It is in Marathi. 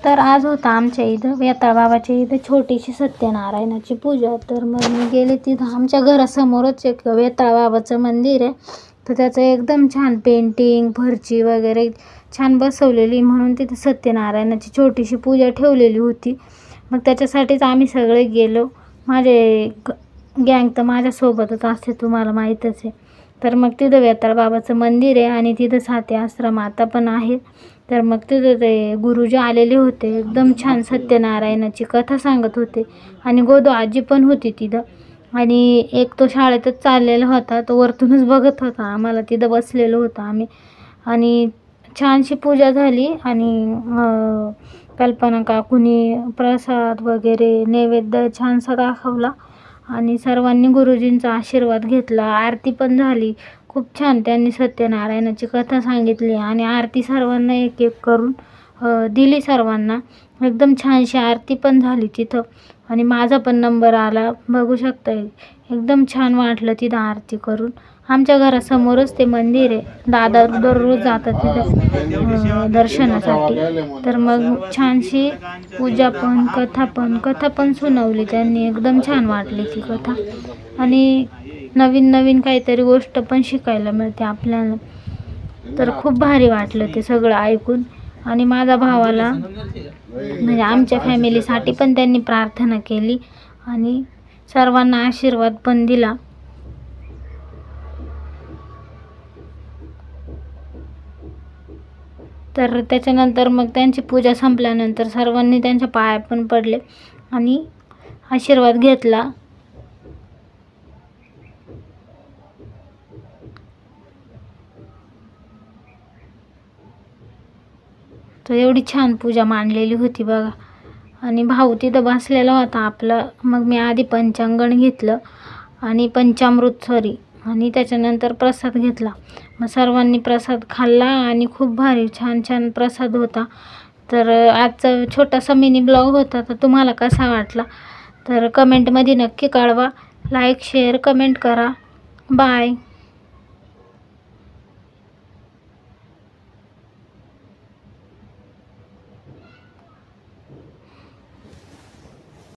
तर आज होता आमच्या इथं वेताळ बाबाच्या इथं छोटीशी सत्यनारायणाची पूजा। तर मग मी गेले तिथं। आमच्या घरासमोरच एक वेताळ बाबाचं मंदिर आहे, तर त्याचं एकदम छान पेंटिंग फरची वगैरे छान बसवलेली, म्हणून तिथं सत्यनारायणाची छोटीशी पूजा ठेवलेली होती। मग त्याच्यासाठीच आम्ही सगळे गेलो। माझे गँग तर माझ्यासोबतच असते, तुम्हाला माहीतच आहे। तर मग तिथं वेताळ बाबाचं मंदिर आहे आणि तिथं साती आश्रम आता पण आहे। तर मग तिथं ते गुरुजी आलेले होते, एकदम छान सत्यनारायणाची कथा सांगत होते आणि गोदू आजी पण होती तिथं। आणि एक तो शाळेतच चाललेला होता, तो वरतूनच बघत होता आम्हाला, तिथं बसलेलो होतो आम्ही। आणि छानशी पूजा झाली आणि कल्पना काकूनी प्रसाद वगैरे नैवेद्य छानसा दाखवला आणि सर्वांनी गुरुजींचा आशीर्वाद घेतला। आरती पण झाली खूप छान, त्यांनी सत्यनारायणाची कथा सांगितली आणि आरती सर्वांना एक एक करून दिली सर्वांना। एकदम छानशी आरती पण झाली तिथं आणि माझा पण नंबर आला, बघू शकता। एकदम छान वाटलं तिथं आरती करून। आमच्या घरासमोरच ते मंदिर आहे, दादा दररोज जातात तिथं दर्शनासाठी। तर मग छानशी पूजा पण कथा पण सुनावली त्यांनी, एकदम छान वाटली ती कथा। आणि नवीन नवीन काहीतरी गोष्ट पण शिकायला मिळते आपल्याला, तर खूप भारी वाटलं ते सगळं ऐकून। आणि माझ्या भावाला म्हणजे आमच्या फॅमिलीसाठी पण त्यांनी प्रार्थना केली आणि सर्वांना आशीर्वाद पण दिला। तर त्याच्यानंतर मग त्यांची पूजा संपल्यानंतर सर्वांनी त्यांच्या पाया पण पडले आणि आशीर्वाद घेतला। तर एवढी छान पूजा मांडलेली होती बघा। आणि भाऊ तिथं बसलेला होता आपला। मग मी आधी पंचांगण घेतलं आणि पंचामृत आणि त्याच्यानंतर प्रसाद घेतला। मग सर्वांनी प्रसाद खाल्ला आणि खूप भारी छान छान प्रसाद होता। तर आजचा छोटासा मिनी ब्लॉग होता, तर तुम्हाला कसा वाटला तर कमेंटमध्ये नक्की कळवा। लाईक शेअर कमेंट करा। बाय।